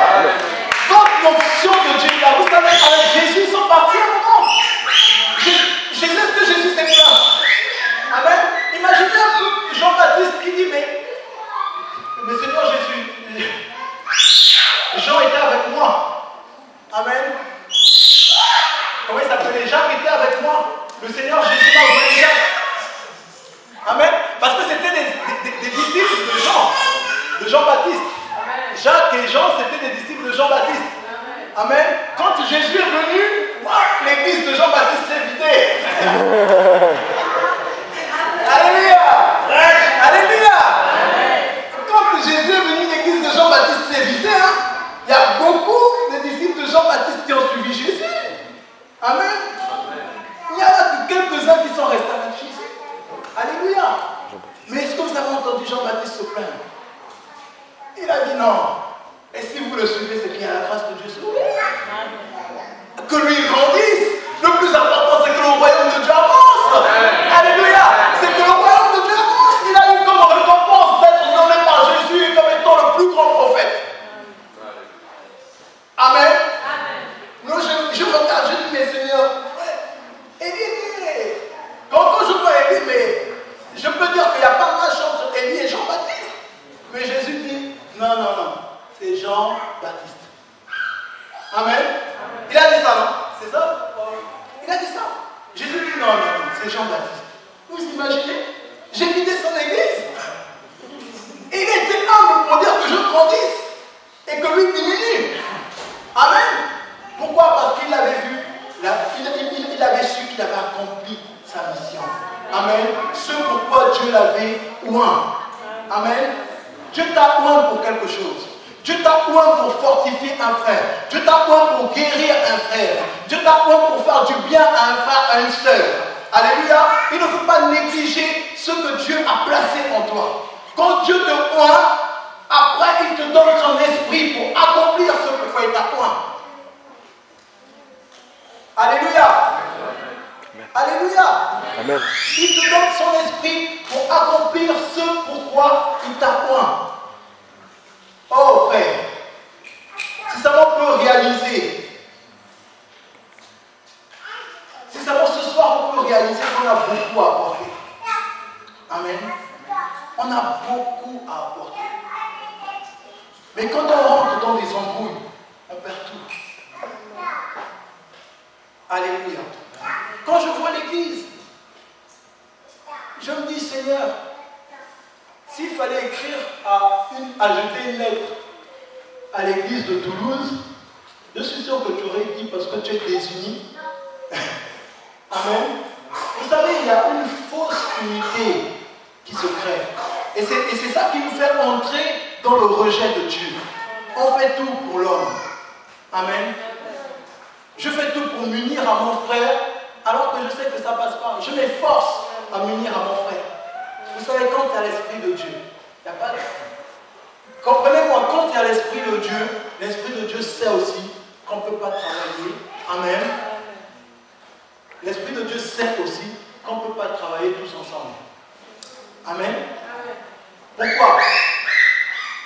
Quand l'onction de Dieu est là, vous savez, avec Jésus, ils sont partis à un moment. Jésus, est-ce que Jésus s'est plaint? Amen. Imaginez un peu Jean-Baptiste qui dit, mais Seigneur Jésus, Jean était avec moi. Amen. Comment il s'appelait? Jacques était avec moi. Le Seigneur Jésus m'a volé Jacques. Amen. Parce que c'était des disciples de Jean, de Jean-Baptiste. Jacques et Jean, c'était des disciples de Jean-Baptiste. Amen. Quand Jésus est venu, l'église de Jean-Baptiste s'est vidée. Alléluia. Alléluia. Quand Jésus est venu, l'église de Jean-Baptiste s'est vidée. Hein? Il y a beaucoup de disciples de Jean-Baptiste qui ont suivi Jésus. Amen. Il y en a que quelques-uns qui sont restés avec Jésus. Alléluia. Mais est-ce que vous avez entendu Jean-Baptiste se plaindre? Il a dit non. Et si vous le suivez, c'est qu'il y a la grâce de Dieu sur lui. Que lui grandisse. Le plus important, c'est que le royaume de Dieu avance. Alléluia. C'est que le royaume de Dieu avance. Il a eu comme récompense d'être nommé par Jésus comme étant le plus grand prophète. Amen. Non, je regarde, je dis, mais Seigneur, Élie, quand je vois Élie, mais je peux dire qu'il n'y a pas de match entre Élie et Jean-Baptiste. Mais Jésus dit, non, c'est Jean-Baptiste. Amen. Il a dit ça, non? C'est ça? Il a dit ça. Jésus dit, non, c'est Jean-Baptiste. Vous imaginez? J'ai quitté son église. Et il était humble pour dire que je grandisse et que lui diminue. Amen. Pourquoi? Parce qu'il avait vu, il avait su qu'il avait accompli sa mission. Amen. Ce pourquoi Dieu l'avait oint. Amen. Dieu t'a oint pour quelque chose. Dieu t'a oint pour fortifier un frère. Dieu t'a oint pour guérir un frère. Dieu t'a oint pour faire du bien à un frère, à une sœur. Alléluia. Il ne faut pas négliger ce que Dieu a placé en toi. Quand Dieu te oint, après il te donne son esprit pour accomplir ce que il t'a oint. Alléluia. Alléluia. Amen. Il te donne son esprit pour accomplir ce pourquoi il t'a oint. Oh frère, si seulement on peut réaliser, si seulement ce soir on peut réaliser qu'on a beaucoup à apporter. Amen. On a beaucoup à apporter. Mais quand on rentre dans des embrouilles, on perd tout. Alléluia. Quand je vois l'église, je me dis, Seigneur, s'il fallait écrire ajouter une lettre à l'église de Toulouse, je suis sûr que tu aurais dit parce que tu es désuni. Amen. Vous savez, il y a une fausse unité qui se crée. Et c'est ça qui nous fait entrer dans le rejet de Dieu. On fait tout pour l'homme. Amen. Je fais tout pour m'unir à mon frère, alors que je sais que ça ne passe pas. Je m'efforce à m'unir à mon frère. Vous savez, quand il y a l'Esprit de Dieu, il n'y a pas de... Comprenez-moi, quand il y a l'Esprit de Dieu sait aussi qu'on ne peut pas travailler. Amen. L'Esprit de Dieu sait aussi qu'on ne peut pas travailler tous ensemble. Amen. Pourquoi?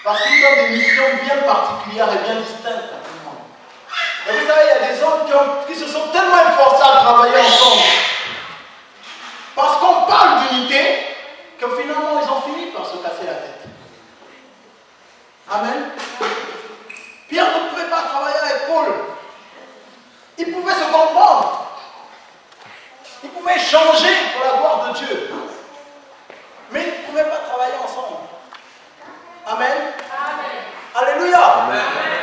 Parce qu'il donne des missions bien particulières et bien distinctes à tout le monde. Et vous savez, il y a des hommes qui se sont tellement efforcés à travailler ensemble. Parce qu'on parle d'unité, que finalement ils ont fini par se casser la tête. Amen. Pierre ne pouvait pas travailler avec Paul. Ils pouvaient se comprendre. Ils pouvaient échanger pour la gloire de Dieu. Mais ils ne pouvaient pas travailler ensemble. Amen. Amen. Alléluia. Amen.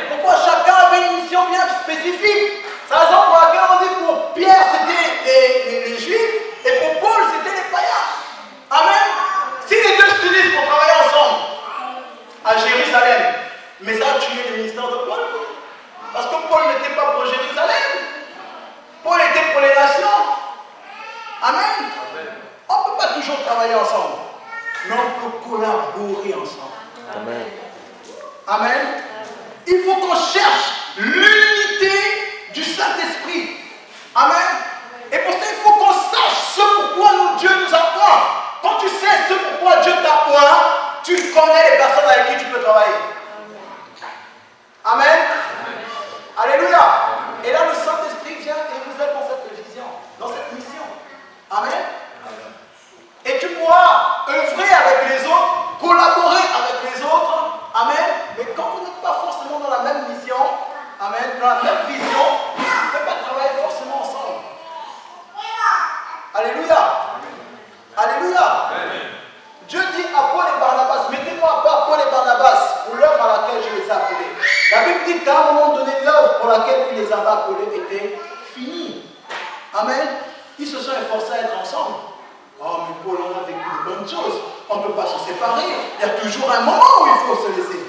Pourquoi chacun avait une mission bien spécifique. C'est la raison pour laquelle on dit pour Pierre c'était les Juifs et pour Paul c'était les païens. Amen. Si les deux s'unissent pour travailler ensemble à Jérusalem, mais ça a tué le ministère de Paul. Parce que Paul n'était pas pour Jérusalem. Paul était pour les nations. Amen. On ne peut pas toujours travailler ensemble, mais on peut collaborer ensemble. Amen. Amen. Il faut qu'on cherche l'unité du Saint-Esprit. Amen. Et pour ça, il faut qu'on sache ce pourquoi Dieu nous apprend. Quand tu sais ce pourquoi Dieu t'apprend, tu connais les personnes avec qui tu peux travailler. Amen. Alléluia. Et là, le Saint-Esprit vient et vous aide dans cette vision, dans cette mission. Amen. Et tu pourras œuvrer avec les autres, collaborer avec les autres. Amen. Mais quand vous n'êtes pas forcément dans la même mission, amen, dans la même vision, vous ne pouvez pas travailler forcément ensemble. Alléluia. Alléluia. Dieu dit à Paul et Barnabas, mettez-moi à part Paul et Barnabas pour l'œuvre à laquelle je les ai appelés. La Bible dit qu'à un moment donné, l'œuvre pour laquelle il les avait appelés était finie. Amen. Ils se sont efforcés à être ensemble. Oh, mais Paul, on a vécu de bonnes choses. On ne peut pas se séparer. Il y a toujours un moment où il faut se laisser.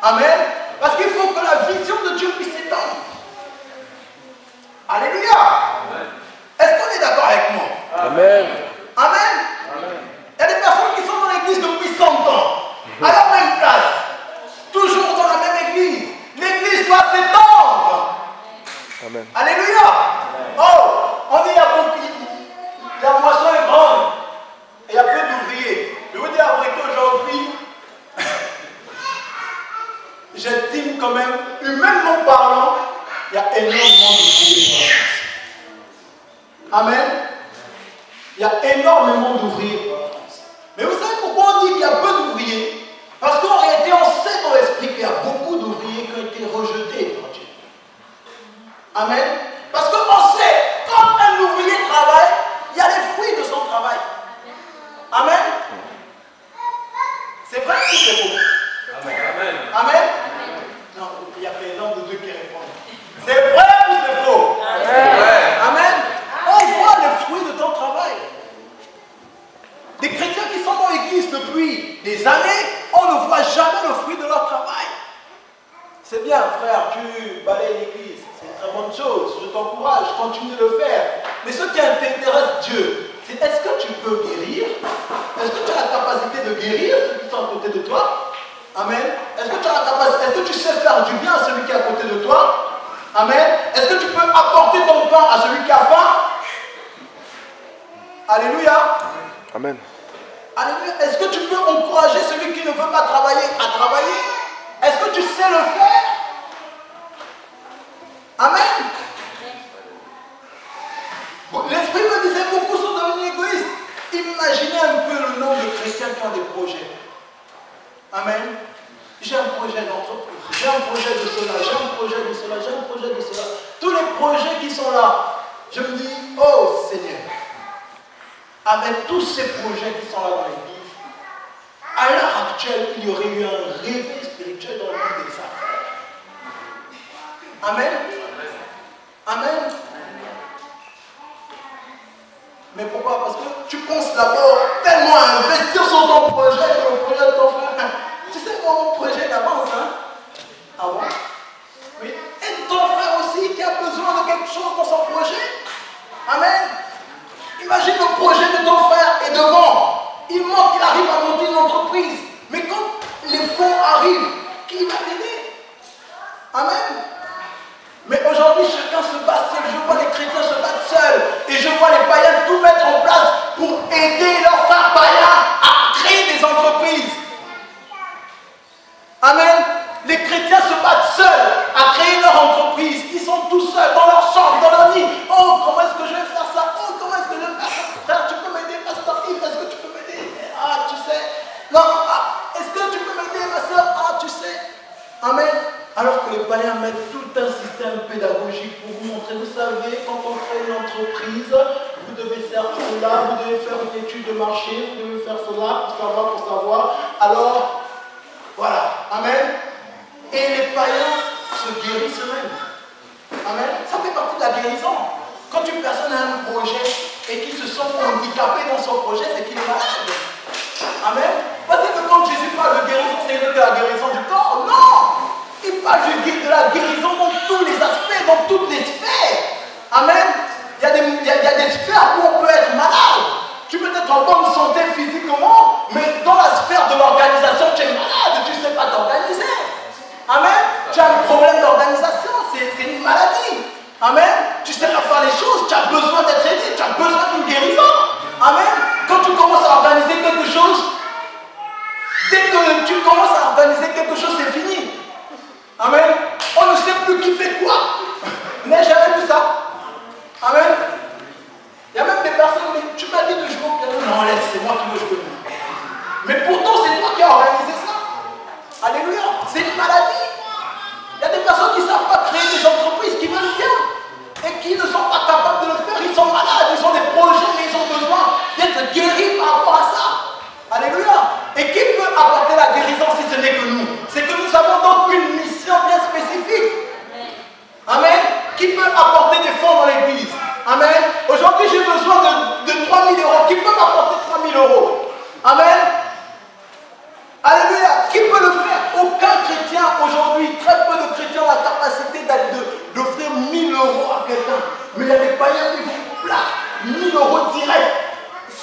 Amen. Parce qu'il faut que la vision de Dieu puisse s'étendre. Alléluia. Est-ce qu'on est d'accord avec moi? Amen. Amen. Il y a des personnes qui sont dans l'église depuis 100 ans, à la même place, toujours dans la même église. L'église doit s'étendre. Amen. Alléluia. Oh, on dit il y a beaucoup. La moisson est grande et il y a peu d'ouvriers. Je vous dis après qu'aujourd'hui, j'estime quand même, humainement parlant, il y a énormément d'ouvriers. Amen. Il y a énormément d'ouvriers pour la France. Mais vous savez pourquoi on dit qu'il y a peu d'ouvriers? Parce qu'en réalité, on sait dans l'esprit qu'il y a beaucoup d'ouvriers qui ont été rejetés par Dieu. Amen. Parce qu'on sait, quand un ouvrier travaille, il y a les fruits de son travail. Amen. C'est vrai ou c'est faux? Amen. Amen. Non, il y a plein de deux qui répondent. C'est vrai ou c'est faux? Amen. Amen. On voit les fruits de ton travail. Des chrétiens qui sont dans l'église depuis des années, on ne voit jamais C'est bien, frère, tu balayes l'église. C'est une très bonne chose. Je t'encourage, continue de le faire. Mais ce qui intéresse Dieu, c'est est-ce que tu peux guérir? Est-ce que tu as la capacité de guérir ceux qui sont à côté de toi? Amen. Est-ce que tu as la capacité, est-ce que tu sais faire du bien à celui qui est à côté de toi? Amen. Est-ce que tu peux apporter ton pain à celui qui a faim? Alléluia. Amen. Alléluia. Est-ce que tu peux encourager celui qui ne veut pas travailler à travailler? Est-ce que tu sais le faire? Amen. L'Esprit me disait, beaucoup sont devenus égoïstes. Imaginez un peu le nombre de chrétiens qui ont des projets. Amen. J'ai un projet d'entreprise, j'ai un projet de cela, j'ai un projet de cela, j'ai un projet de cela. Tous les projets qui sont là, je me dis, oh Seigneur, avec tous ces projets qui sont là dans l'église, à l'heure actuelle, il y aurait eu un réveil spirituel dans le monde des affaires. Amen. Amen. Mais pourquoi? Parce que tu penses d'abord tellement à investir sur ton projet que le projet de ton frère. Tu sais mon projet d'avance, hein? Ah bon? Oui. Et ton frère aussi qui a besoin de quelque chose dans son projet. Amen. Imagine le projet de ton frère est devant. Il monte, il arrive à monter une entreprise. Mais quand les fonds arrivent, qui va t'aider? Amen. Mais aujourd'hui, chacun se bat seul. Je vois les chrétiens se battre seuls. Et je vois les païens tout mettre en place pour aider leurs frères païens à créer des entreprises. Amen. Les chrétiens se battent seuls à créer leur entreprise. Ils sont tout seuls dans leur chambre, dans leur nid. Oh, comment est-ce que je vais faire ça? Oh, comment est-ce que je vais faire ça? Frère, tu peux m'aider, pasteur Yves? Est-ce que tu peux m'aider? Ah, tu sais. Non, est-ce que tu peux m'aider, ma soeur? Ah, tu sais. Amen. Alors que les païens mettent tout un système pédagogique pour vous montrer, vous savez, quand on crée une entreprise, vous devez faire cela, vous devez faire une étude de marché, vous devez faire cela pour savoir. Alors, voilà. Amen. Et les païens se guérissent eux-mêmes. Amen. Ça fait partie de la guérison. Quand une personne a un projet et qu'il se sent handicapé dans son projet, c'est qu'il est malade. Amen. Parce que quand Jésus parle de guérison, c'est de la guérison du corps. Non. Il parle de la guérison dans tous les aspects, dans toutes les sphères. Amen. Il y a des sphères où on peut être malade. Tu peux être en bonne santé physiquement, mais dans la sphère de l'organisation, tu es malade, tu ne sais pas t'organiser. Amen. Tu as un problème d'organisation, c'est une maladie. Amen. Tu ne sais pas faire les choses, tu as besoin d'être aidé, tu as besoin d'une guérison. Amen. Quand tu commences à organiser quelque chose, dès que tu commences à organiser quelque chose, c'est fini. Amen. On ne sait plus qui fait quoi. Mais jamais vu ça. Amen. Il y a même des personnes qui disent, tu m'as dit de jouer au piano. Non, laisse, c'est moi qui veux jouer. Mais pourtant, c'est toi qui as organisé ça. Alléluia. C'est une maladie. Il y a des personnes qui ne savent pas créer des entreprises, qui veulent bien et qui ne sont pas capables de le faire. Ils sont malades, ils ont des projets, mais ils ont besoin d'être guéris par rapport à ça. Alléluia. Et qui peut apporter la guérison si ce n'est que nous? C'est que nous avons donc une mission bien spécifique. Amen. Qui peut apporter des fonds dans l'église? Amen. Aujourd'hui, j'ai besoin de 3 000 euros. Qui peut m'apporter 3 000 euros? Amen. Alléluia. Qui peut le faire? Aucun chrétien aujourd'hui, très peu de chrétiens ont la capacité d'offrir 1 000 euros à quelqu'un. Mais il y a des païens qui font plat, 1 000 euros direct,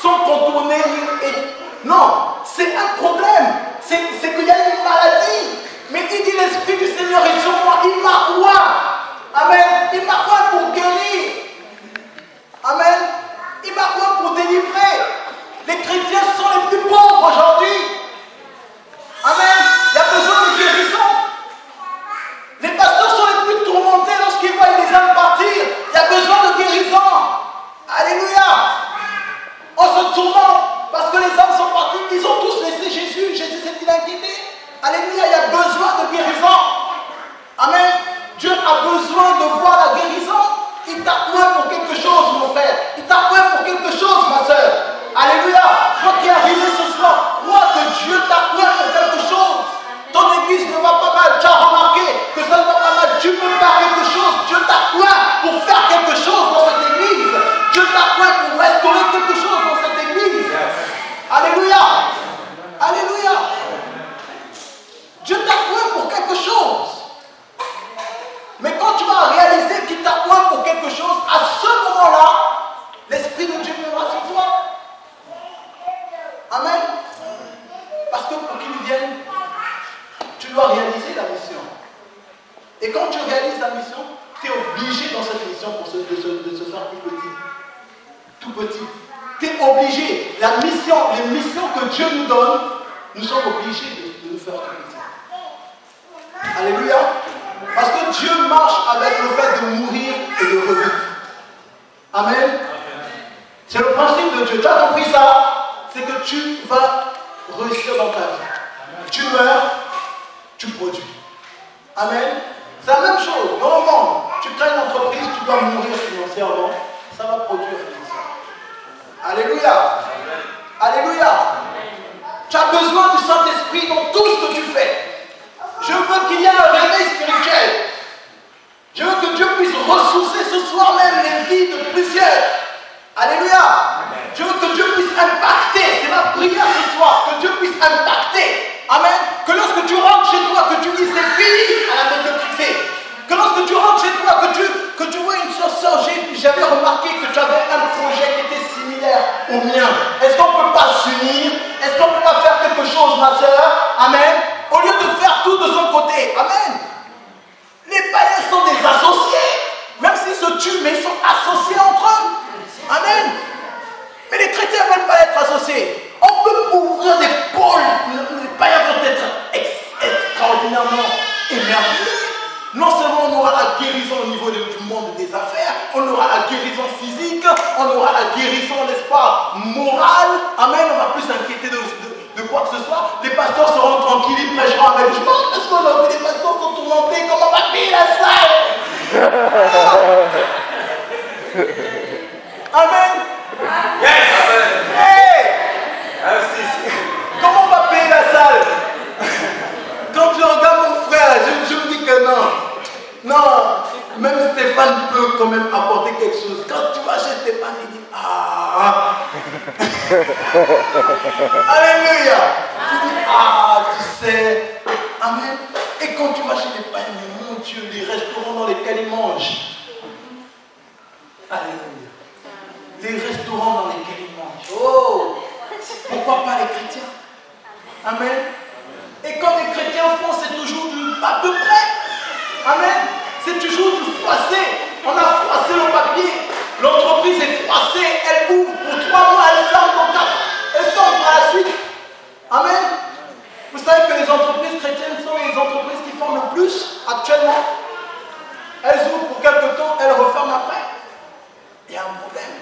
sans contourner. Non, c'est un problème. C'est qu'il y a une maladie. Mais il dit l'Esprit du Seigneur est sur moi. Il m'a oint. Amen. Il m'a oint pour guérir. Amen. Il m'a oint pour délivrer. Les chrétiens sont les plus pauvres aujourd'hui. Amen. Il y a besoin de guérison. Les pasteurs sont les plus tourmentés lorsqu'ils voient les âmes partir. Il y a besoin de guérison. Alléluia. On se tourmente parce que les âmes sont partis. Ils ont tous laissé Jésus. Jésus s'est-il inquiété? Alléluia. Il y a besoin de guérison. Amen. Dieu a besoin de voir la guérison. Il t'a oint pour quelque chose, mon frère. Il t'a oint pour quelque chose, ma soeur. Alléluia. Toi qui es arrivé ce soir, crois que Dieu t'a oint pour quelque chose. Ton église ne va pas mal. Tu as remarqué que ça ne va pas mal. Tu peux faire quelque chose. Dieu t'a oint pour faire quelque chose dans cette église. Dieu t'a oint pour restaurer quelque chose dans cette église. Alléluia. Alléluia. Dieu t'a oint pour quelque chose. qu'ils viennent, tu dois réaliser la mission. Et quand tu réalises la mission, tu es obligé dans cette mission de se faire tout petit. Tout petit. Tu es obligé. Les missions que Dieu nous donne, nous sommes obligés de nous faire tout petit. Alléluia. Parce que Dieu marche avec le fait de mourir et de revivre. Amen. C'est le principe de Dieu. Tu as compris ça? C'est que tu vas réussir dans ta vie. Tu meurs, tu produis. Amen. C'est la même chose. Dans le monde, tu crées une entreprise, tu dois mourir financièrement, ça va produire financièrement. Alléluia. Alléluia. Tu as besoin du Saint-Esprit dans tout ce que tu fais. Je veux qu'il y ait un réveil spirituel. Je veux que Dieu puisse ressourcer ce soir même les vies de plusieurs. Alléluia. Je veux que Dieu puisse impacter. C'est ma prière ce soir. Que Dieu puisse impacter. Amen. Que lorsque tu rentres chez toi, que tu dis c'est fini à la médiocrité. Que lorsque tu rentres chez toi, que tu vois une soeur, j'avais remarqué que tu avais un projet qui était similaire au mien. Est-ce qu'on ne peut pas s'unir? Est-ce qu'on ne peut pas faire quelque chose, ma soeur? Amen. Au lieu de faire tout de son côté. Amen. Les païens sont des associés. Même s'ils se tuent, mais ils sont associés entre eux. Amen. Mais les chrétiens ne veulent pas être associés. On peut ouvrir des pôles. Les païens vont être extraordinairement émerveillés. Non seulement on aura la guérison au niveau du monde des affaires, on aura la guérison physique, on aura la guérison, n'est-ce pas, morale. Amen. On va plus s'inquiéter de quoi que ce soit. Les pasteurs seront tranquilles, ils prêcheront avec joie. Parce qu'aujourd'hui, les pasteurs sont tourmentés. Comment on va payer la salle? Amen. Yes. Hey. Merci. Comment on va payer la salle? Quand je regarde mon frère, je me dis que non. Non, même Stéphane peut quand même apporter quelque chose. Quand tu vas chez Stéphane, il dit ah. Alléluia. Tu dis ah, tu sais. Amen. Et quand tu vas chez les païens, mon Dieu, les restaurants dans lesquels ils mangent. Alléluia. Les restaurants dans lesquels ils mangent. Oh, pourquoi pas les chrétiens? Amen. Et quand les chrétiens font, c'est toujours à peu près. Amen. C'est toujours du froissé. On a froissé le papier. L'entreprise est froissée. Elle ouvre pour 3 mois, elle ferme pour 4. Elle ferme par la suite. Amen. Vous savez que les entreprises chrétiennes sont les entreprises qui forment le plus actuellement. Elles ouvrent pour quelque temps, elles referment après. Il y a un problème.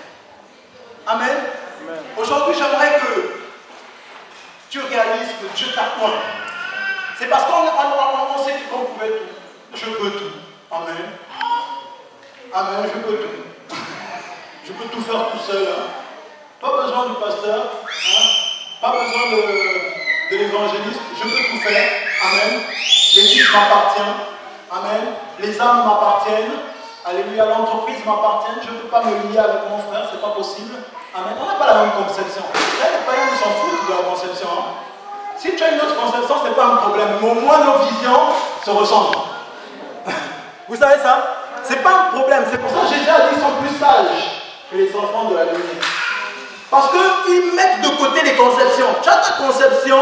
Amen. Aujourd'hui, j'aimerais que tu réalises que Dieu t'a point. C'est parce qu'on sait qu'on pouvait tout. Je peux tout. Amen. Amen, je peux tout. Je peux tout faire tout seul. Hein. Pas besoin du pasteur. Hein. Pas besoin de l'évangéliste. Je peux tout faire. Amen. L'église m'appartient. Amen. Les âmes m'appartiennent. Alléluia. L'entreprise m'appartient. Je ne peux pas me lier avec mon frère. C'est pas possible. Amen. On n'a pas la même conception. Là, les païens s'en foutent de leur conception. Hein. Si tu as une autre conception, ce n'est pas un problème. Mais au moins, nos visions se ressemblent. Vous savez ça? Ce n'est pas un problème. C'est pour ça que Jésus a dit qu'ils sont plus sages que les enfants de la lumière. Parce qu'ils mettent de côté les conceptions. Tu as ta conception,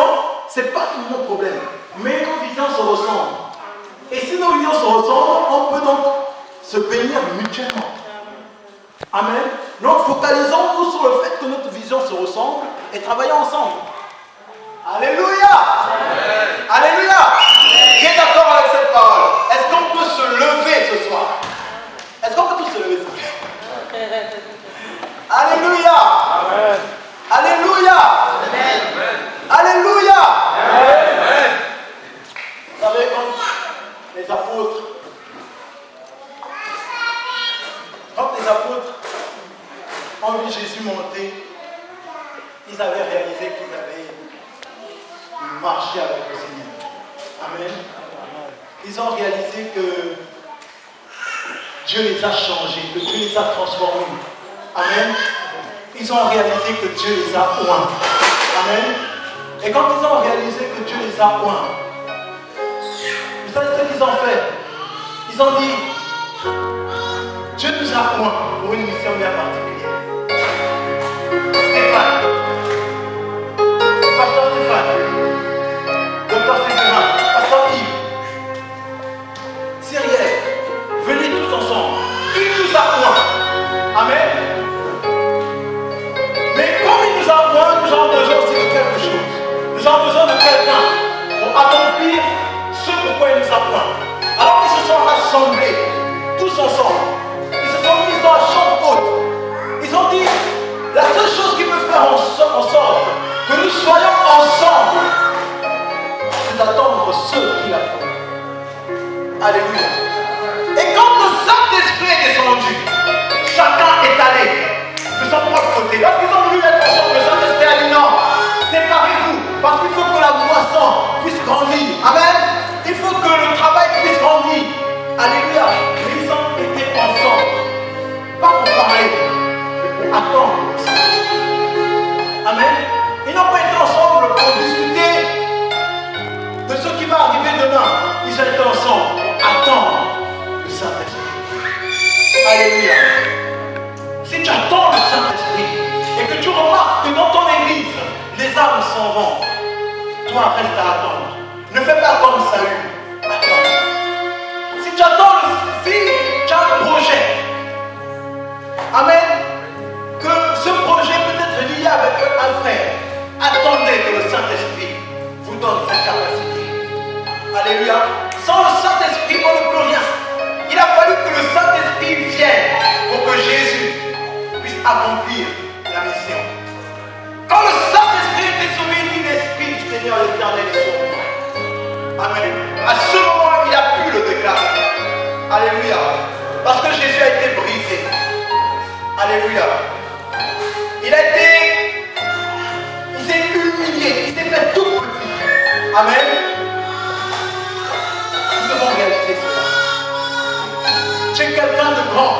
ce n'est pas mon problème. Mais nos visions se ressemblent. Et si nos visions se ressemblent, on peut donc se bénir mutuellement. Amen. Donc focalisons-nous sur le fait que notre vision se ressemble et travaillons ensemble. Alléluia. Amen. Alléluia. Qui est d'accord avec cette parole? Est-ce qu'on peut se lever ce soir? Est-ce qu'on peut tous se lever ce soir? Alléluia. Amen. Alléluia. Amen. Alléluia. Amen. Vous savez, quand les apôtres ont vu Jésus monter, ils avaient réalisé qu'ils avaient marché avec le Seigneur. Amen. Ils ont réalisé que Dieu les a changés, que Dieu les a transformés. Amen. Ils ont réalisé que Dieu les a oints. Amen. Et quand ils ont réalisé que Dieu les a oints, vous savez ce qu'ils ont fait? Ils ont dit, Dieu nous a oints pour une mission bien particulière. Stéphane, Pasteur Stéphane, attendre ceux qui l'attendent. Alléluia. Et quand le Saint-Esprit est descendu, chacun est allé de son propre côté. Lorsqu'ils ont voulu mettre ensemble, le Saint-Esprit a dit non, séparez-vous, parce qu'il faut que la moisson puisse grandir. Amen. Il faut que le travail puisse grandir. Alléluia. Mais ils ont été ensemble. Pas pour parler, mais pour attendre. Amen. Ils n'ont pas été ensemble pour discuter de ce qui va arriver demain. Ils ont été ensemble pour attendre le Saint-Esprit. Alléluia. Si tu attends le Saint-Esprit et que tu remarques que dans ton église, les âmes s'en vont, toi reste à attendre. Ne fais pas comme Saül. Attends. Si tu attends, si tu as un projet, amen, que ce projet peut être lié avec un frère, attendez que le Saint-Esprit vous donne sa capacité. Alléluia. Sans le Saint-Esprit, on ne peut rien. Il a fallu que le Saint-Esprit vienne pour que Jésus puisse accomplir la mission. Quand le Saint-Esprit était sur lui, il dit l'Esprit du Seigneur l'Éternel est sur moi. Amen. À ce moment, il a pu le déclarer. Alléluia. Parce que Jésus a été brisé. Alléluia. Il s'est humilié, il s'est fait tout petit. Amen. Nous devons réaliser cela. Tu es quelqu'un de grand.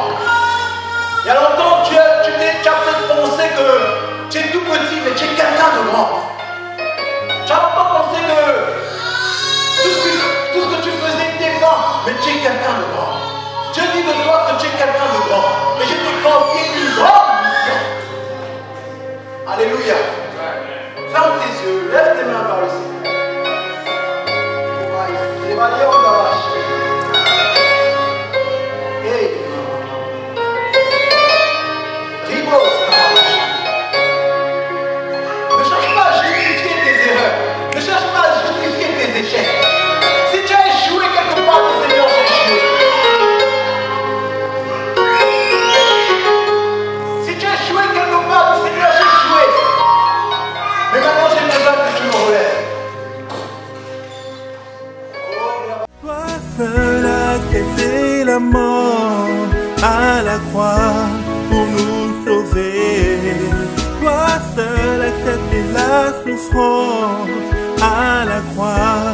Il y a longtemps, tu as peut-être pensé que tu es tout petit, mais tu es quelqu'un de grand. Tu as longtemps pensé que tout ce que tu faisais était grand, mais tu es quelqu'un de grand. Dieu dit de toi que tu es quelqu'un de grand. Et je te confie une grande mission. Alléluia. Ferme tes yeux, lève tes mains vers le Seigneur. Ne cherche pas à justifier tes erreurs. Ne cherche pas à justifier tes échecs. Si tu as échoué quelque part, le Seigneur a échoué. Si tu as échoué quelque part, le Seigneur a échoué. Mais maintenant, j'ai besoin que tu me relèves. Toi seul as accepté la mort à la croix pour nous sauver. Toi seul as accepté la souffrance à la croix